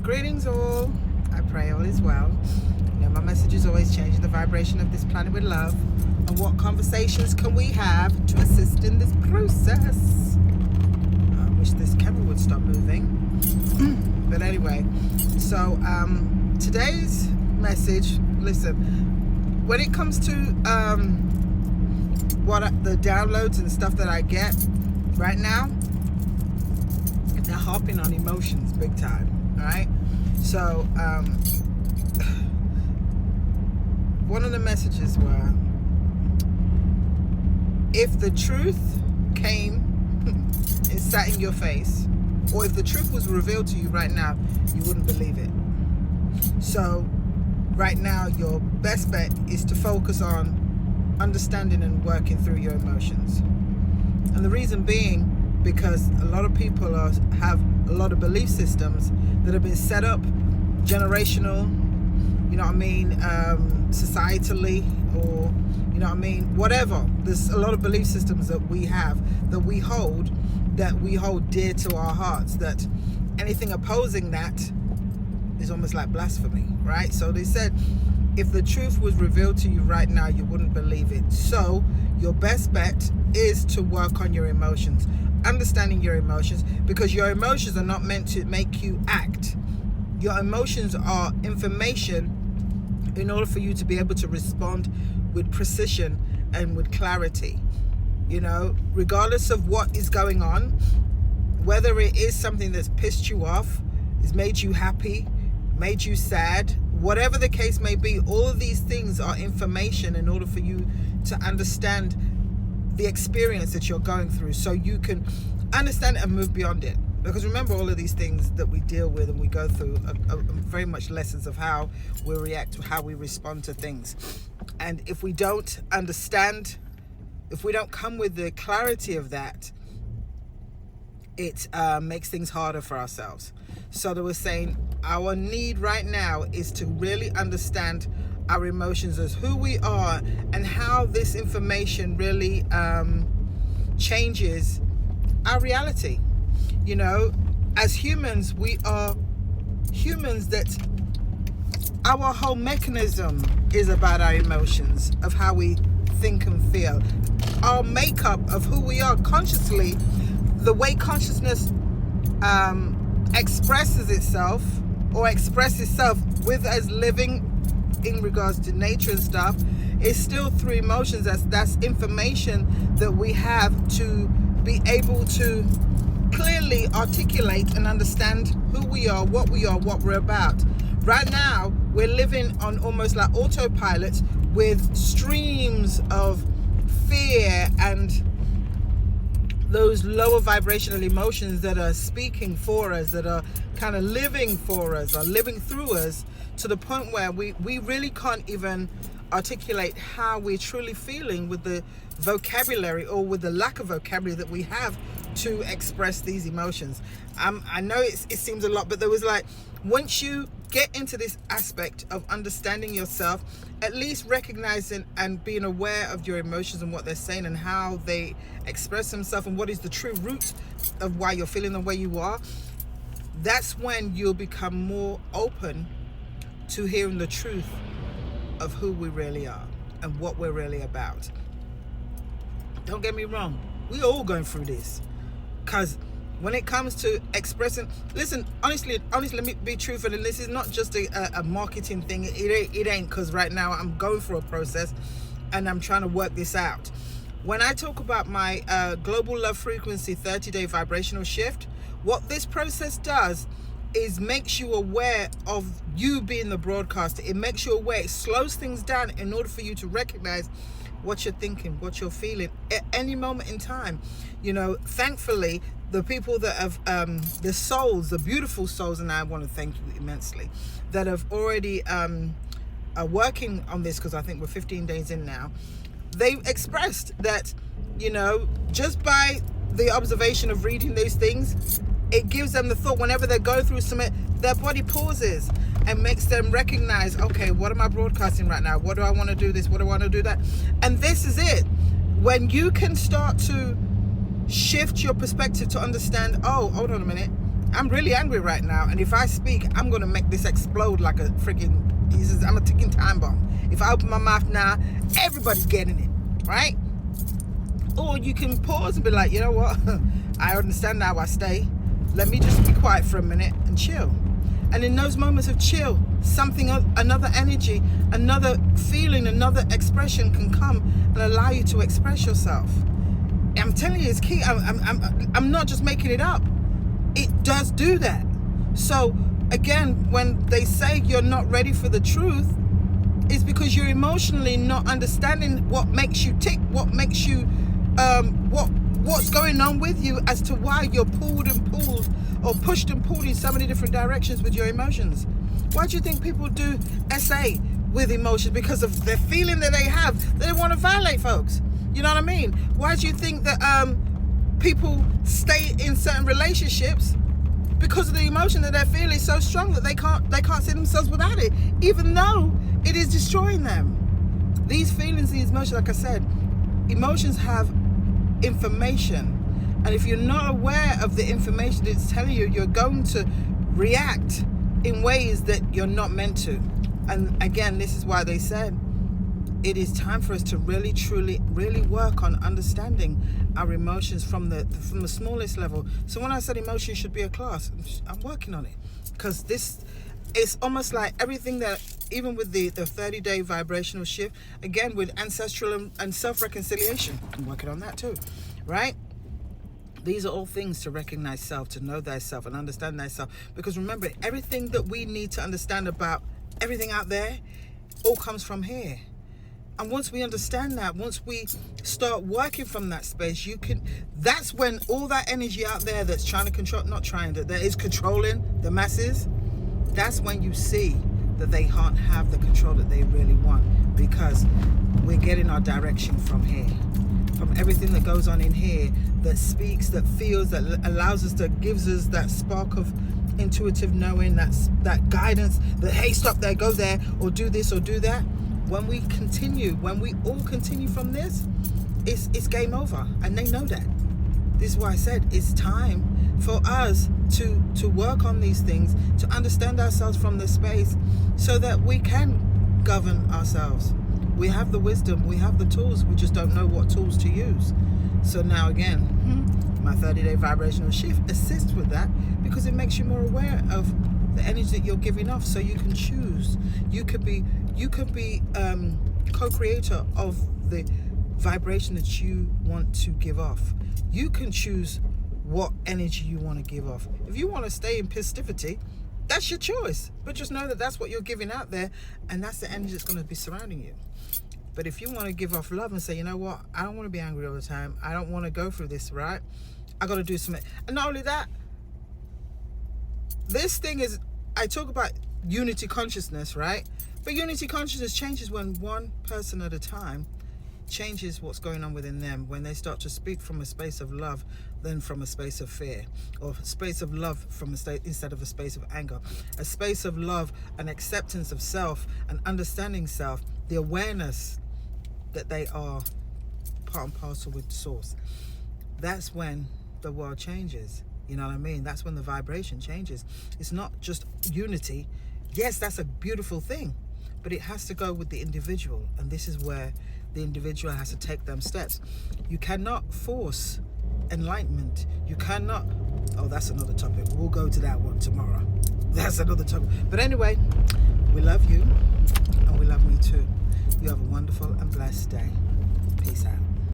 Greetings all. I pray all is well. You know, my message is always changing the vibration of this planet with love. And what conversations can we have to assist in this process? I wish this camera would stop moving. But anyway, so today's message, listen, when it comes to the downloads and stuff that I get right now, they're harping on emotions big time. All right, so one of the messages were, if the truth came and sat in your face, or if the truth was revealed to you right now, you wouldn't believe it. So right now your best bet is to focus on understanding and working through your emotions. And the reason being, because a lot of people have a lot of belief systems that have been set up generational, you know what I mean, societally, or you know what I mean, whatever. There's a lot of belief systems that we have, that we hold dear to our hearts, that anything opposing that is almost like blasphemy, right? So they said, if the truth was revealed to you right now, you wouldn't believe it. So your best bet is to work on your emotions, understanding your emotions, because your emotions are not meant to make you act. Your emotions are information in order for you to be able to respond with precision and with clarity. You know, regardless of what is going on, whether it is something that's pissed you off, has made you happy, made you sad, whatever the case may be, all of these things are information in order for you to understand the experience that you're going through, so you can understand it and move beyond it. Because remember, all of these things that we deal with and we go through are very much lessons of how we react, how we respond to things. And if we don't understand, if we don't come with the clarity of that, it makes things harder for ourselves. So they were saying our need right now is to really understand our emotions as who we are, and how this information really changes our reality. You know, as humans, we are humans that our whole mechanism is about our emotions, of how we think and feel. Our makeup of who we are consciously, the way consciousness expresses itself with us living in regards to nature and stuff, is still through emotions. That's information that we have to be able to clearly articulate and understand who we are, what we're about. Right now, we're living on almost like autopilot, with streams of fear and those lower vibrational emotions that are speaking for us, that are kind of living for us, are living through us, to the point where we really can't even articulate how we're truly feeling with the vocabulary, or with the lack of vocabulary that we have to express these emotions. I know it seems a lot, but there was like, once you get into this aspect of understanding yourself, at least recognizing and being aware of your emotions and what they're saying and how they express themselves, and what is the true root of why you're feeling the way you are, that's when you'll become more open to hearing the truth of who we really are and what we're really about. Don't get me wrong, we're all going through this, because when it comes to expressing, listen, honestly, let me be truthful, and this is not just a marketing thing. It ain't, because right now I'm going through a process and I'm trying to work this out. When I talk about my Global Love Frequency 30-day vibrational shift, what this process does is makes you aware of you being the broadcaster. It makes you aware, it slows things down in order for you to recognize what you're thinking, what you're feeling at any moment in time. You know, thankfully, the people that have, the souls, the beautiful souls, and I want to thank you immensely, that have already are working on this, because I think we're 15 days in now, they've expressed that, you know, just by the observation of reading these things, it gives them the thought, whenever they go through something, their body pauses and makes them recognize, okay, what am I broadcasting right now? What do I want to do this? What do I want to do that? And this is it. When you can start to shift your perspective to understand, oh, hold on a minute, I'm really angry right now, and if I speak, I'm going to make this explode like a freaking, I'm a ticking time bomb. If I open my mouth now, everybody's getting it, right? Or you can pause and be like, you know what? I understand now, I stay. Let me just be quiet for a minute and chill. And in those moments of chill, something, another energy, another feeling, another expression can come and allow you to express yourself. I'm telling you, it's key. I'm not just making it up. It does do that. So again, when they say you're not ready for the truth, it's because you're emotionally not understanding what makes you tick, what makes you, what's going on with you as to why you're pulled and pulled, or pushed and pulled in so many different directions with your emotions. Why do you think people do SA with emotions? Because of the feeling that they have. They want to violate folks. You know what I mean? Why do you think that people stay in certain relationships? Because of the emotion that they're feeling so strong that they can't see themselves without it, even though it is destroying them. These feelings, these emotions, like I said, emotions have information. And if you're not aware of the information it's telling you, you're going to react in ways that you're not meant to. And again, this is why they said it is time for us to really, truly, really work on understanding our emotions from the smallest level. So when I said emotions should be a class, I'm working on it, because this is almost like everything that, even with the 30-day vibrational shift, again with ancestral and self-reconciliation, I'm working on that too, right? These are all things to recognize self, to know thyself and understand thyself. Because remember, everything that we need to understand about everything out there all comes from here. And once we understand that, once we start working from that space, that's when all that energy out there that's trying to control, that is controlling the masses, that's when you see that they can't have the control that they really want, because we're getting our direction from here. From everything that goes on in here, that speaks, that feels, that allows us, that gives us that spark of intuitive knowing, that guidance, that hey, stop there, go there, or do this or do that. When we all continue from this, it's game over, and they know that. This is why I said it's time for us to work on these things, to understand ourselves from this space, so that we can govern ourselves. We have the wisdom, we have the tools, we just don't know what tools to use. So now again, my 30-day vibrational shift assists with that, because it makes you more aware of the energy that you're giving off, so you can choose. You could be co-creator of the vibration that you want to give off. You can choose what energy you want to give off. If you want to stay in positivity, that's your choice. But just know that that's what you're giving out there, and that's the energy that's going to be surrounding you. But if you want to give off love and say, you know what, I don't want to be angry all the time, I don't want to go through this, right? I got to do something. And not only that, this thing is, I talk about unity consciousness, right? But unity consciousness changes when one person at a time changes what's going on within them, when they start to speak from a space of love than from a space of fear, or a space of love from instead of a space of anger, a space of love and acceptance of self and understanding self, the awareness that they are part and parcel with source. That's when the world changes. You know what I mean? That's when the vibration changes. It's not just unity. Yes, that's a beautiful thing, but it has to go with the individual. And this is where the individual has to take them steps. You cannot force enlightenment. You cannot, that's another topic. We'll go to that one tomorrow. That's another topic. But anyway, we love you and we love me too. You have a wonderful and blessed day. Peace out.